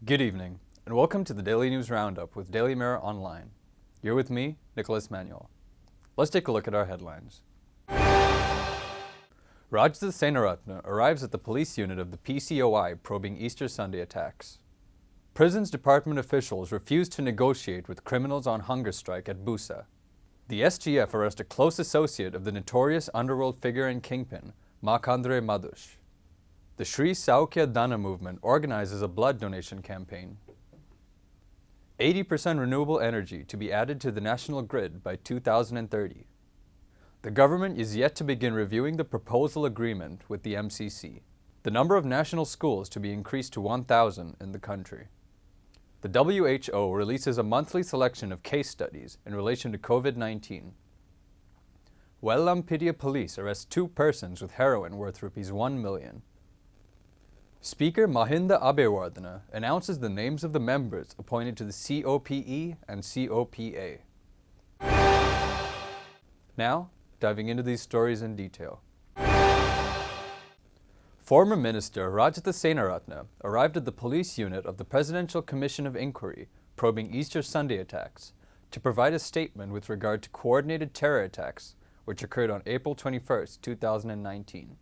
Good evening, and welcome to the Daily News Roundup with Daily Mirror Online. You're with me, Nicholas Manuel. Let's take a look at our headlines. Rajda Senaratne arrives at the police unit of the PCOI probing Easter Sunday attacks. Prisons Department officials refuse to negotiate with criminals on hunger strike at Busa. The SGF arrest a close associate of the notorious underworld figure and kingpin, Markandre Madhush. The Sri Saukya Dana movement organizes a blood donation campaign. 80% renewable energy to be added to the national grid by 2030. The government is yet to begin reviewing the proposal agreement with the MCC. The number of national schools to be increased to 1,000 in the country. The WHO releases a monthly selection of case studies in relation to COVID-19. Wellampidia police arrests 2 persons with heroin worth Rs 1 million. Speaker Mahinda Abeyewardene announces the names of the members appointed to the COPE and COPA. Now, diving into these stories in detail. Former Minister Rajda Senaratne arrived at the police unit of the Presidential Commission of Inquiry probing Easter Sunday attacks to provide a statement with regard to coordinated terror attacks which occurred on April 21, 2019.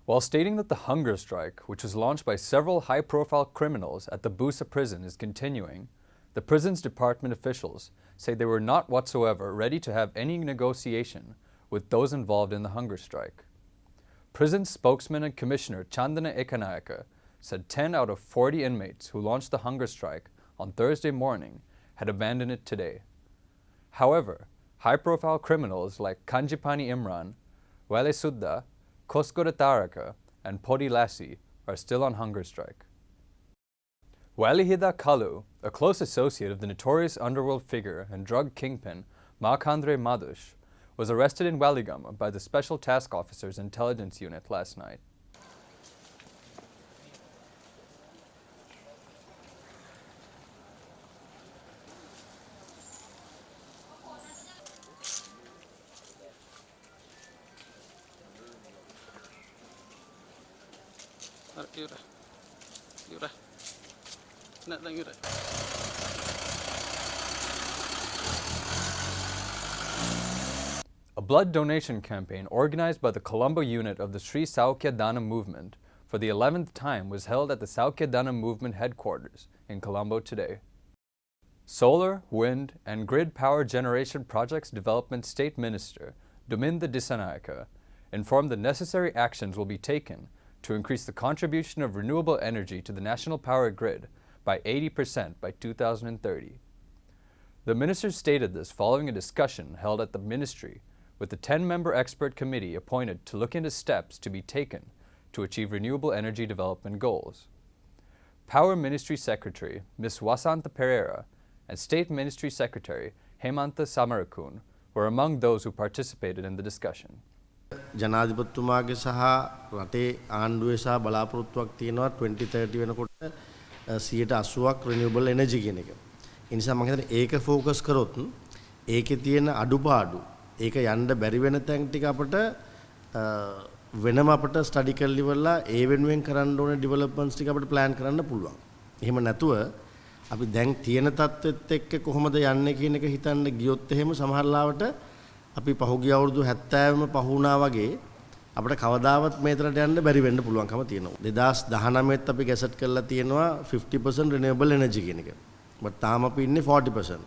While stating that the hunger strike, which was launched by several high-profile criminals at the Busa prison, is continuing, the prison's department officials say they were not whatsoever ready to have any negotiation with those involved in the hunger strike. Prison spokesman and commissioner Chandana Ekanayaka said 10 out of 40 inmates who launched the hunger strike on Thursday morning had abandoned it today. However, high-profile criminals like Kanjipani Imran, Wale Sudha, Koskora Taraka, and Podi Lassi are still on hunger strike. Walihida Kalu, a close associate of the notorious underworld figure and drug kingpin Markandre Madhush, was arrested in Waligam by the Special Task Officer's Intelligence Unit last night. A blood donation campaign organized by the Colombo unit of the Sri Saukya Dana movement for the 11th time was held at the Saukya Dana movement headquarters in Colombo today. Solar, wind, and grid power generation projects development state minister Duminda Dissanayake informed that necessary actions will be taken to increase the contribution of renewable energy to the national power grid by 80% by 2030. The minister stated this following a discussion held at the ministry with the 10-member expert committee appointed to look into steps to be taken to achieve renewable energy development goals. Power Ministry Secretary Ms. Wasantha Pereira and State Ministry Secretary Hemantha Samarakun were among those who participated in the discussion. ජනාධිපතිතුමාගේ සහ රටේ ආණ්ඩුවේ සහ බලාපොරොත්තුවක් තියෙනවා 2030 වෙනකොට 80% රිනියුබල් energy කියන එක. ඒ නිසා මම හිතන්නේ ඒක ફોකස් කරොත් ඒකේ තියෙන අඩුපාඩු ඒක යන්න බැරි වෙන තැන් ටික අපිට වෙනම අපිට ස්ටඩි කරලා ඉවරලා ඒ වෙනුවෙන් කරන්න ඕන ඩෙවලොප්මන්ට්ස් ටික අපිට ප්ලෑන් කරන්න පුළුවන්. එහෙම නැතුව අපි දැන් තියෙන තත්ත්වෙත් එක්ක කොහොමද යන්නේ කියන එක හිතන්න ගියොත් එහෙම සමහර ලාවට අපි පහුගිය අවුරුදු 70ම පහුණා වගේ අපිට කවදාවත් මේතරට යන්න බැරි වෙන්න පුළුවන්කම තියෙනවා. 2019ත් අපි ගැසට් කරලා තියෙනවා 50% renewable energy කියන එක. බට් තාම අපි ඉන්නේ 40%.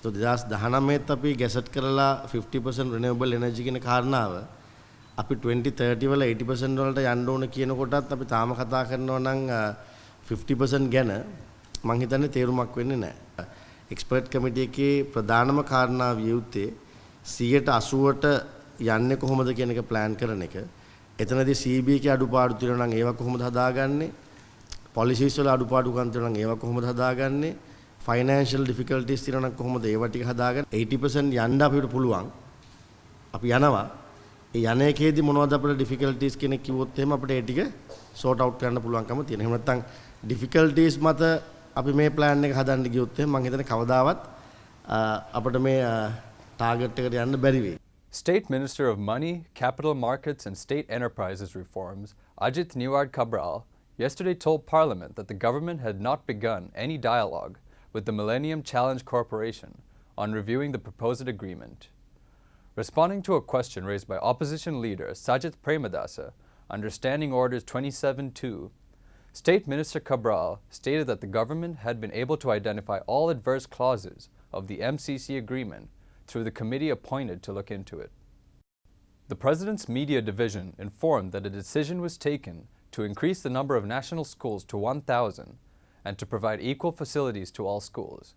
તો 2019ත් අපි ගැසට් කරලා 50% renewable energy කියන කාරණාව අපි 2030 වල 80% වලට යන්න ඕන කියන කොටත් අපි තාම කතා කරනවා නම් 50% ගැන මම හිතන්නේ තේරුමක් වෙන්නේ නැහැ. එක්ස්පර්ට් කමිටි එකේ ප්‍රධානම කාරණා වියුත්තේ 80%ට යන්නේ කොහොමද කියන එක ප්ලෑන් කරන එක. එතනදී CB එකේ අඩුපාඩු තියෙනවා නම් ඒවා කොහොමද හදාගන්නේ? පොලිසිස් වල අඩුපාඩුකම් තියෙනවා නම් ඒවා කොහොමද හදාගන්නේ? ෆයිනෑන්ෂල් ඩිෆිකල්ටිස් තියෙනවා නම් කොහොමද ඒවා ටික හදාගන්නේ? 80% යන්න අපිට පුළුවන්. අපි යනවා. ඒ යන එකේදී මොනවද අපිට ඩිෆිකල්ටිස් කෙනෙක් කිව්වොත් එහෙම අපිට ඒ ටික සෝට් අවුට් කරන්න පුළුවන්කම තියෙනවා. එහෙම නැත්නම් ඩිෆිකල්ටිස් මත අපි මේ ප්ලෑන් එක හදන්න ගියොත් එහෙම මම හිතන්නේ කවදාවත් අපිට මේ ටාගට් එකට යන්න බැරි වෙයි. State Minister of Money, Capital Markets and State Enterprises Reforms, Ajit Niward Cabral, yesterday told Parliament that the government had not begun any dialogue with the Millennium Challenge Corporation on reviewing the proposed agreement. Responding to a question raised by opposition leader Sajith Premadasa under Standing Orders 27-2, State Minister Cabral stated that the government had been able to identify all adverse clauses of the MCC agreement through the committee appointed to look into it. The President's Media Division informed that a decision was taken to increase the number of national schools to 1,000 and to provide equal facilities to all schools.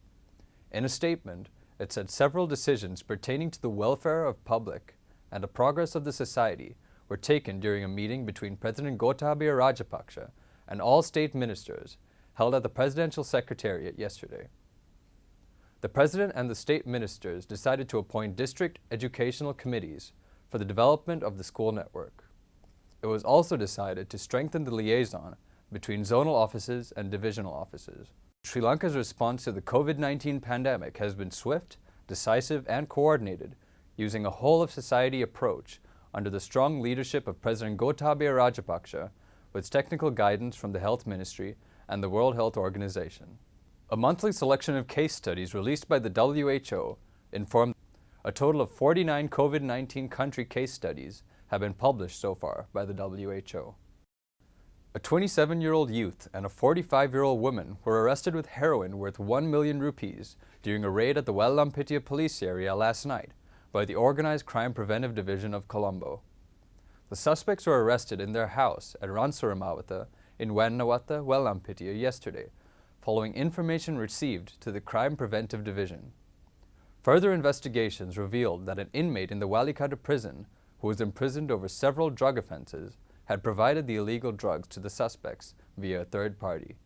In a statement, it said several decisions pertaining to the welfare of public and the progress of the society were taken during a meeting between President Gotabaya Rajapaksa and all state ministers held at the Presidential Secretariat yesterday. The President and the state ministers decided to appoint district educational committees for the development of the school network. It was also decided to strengthen the liaison between zonal offices and divisional offices. Sri Lanka's response to the COVID-19 pandemic has been swift, decisive, and coordinated, using a whole-of-society approach under the strong leadership of President Gotabaya Rajapaksa, with technical guidance from the Health Ministry and the World Health Organization. A monthly selection of case studies released by the WHO informed a total of 49 COVID-19 country case studies have been published so far by the WHO. A 27-year-old youth and a 45-year-old woman were arrested with heroin worth 1 million rupees during a raid at the Wellampitiya police area last night by the Organized Crime Preventive Division of Colombo. The suspects were arrested in their house at Ransuramawatha in Wannawatha, Wellampitiya yesterday, following information received to the Crime Preventive Division. Further investigations revealed that an inmate in the Walikada prison, who was imprisoned over several drug offenses, had provided the illegal drugs to the suspects via a third party.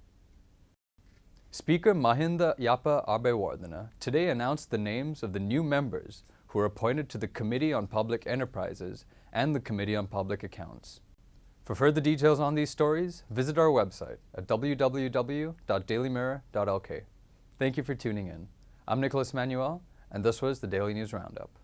Speaker Mahinda Yapa Abewardena today announced the names of the new members who were appointed to the Committee on Public Enterprises and the Committee on Public Accounts. For further details on these stories, visit our website at www.dailymirror.lk. Thank you for tuning in. I'm Nicholas Manuel, and this was the Daily News Roundup.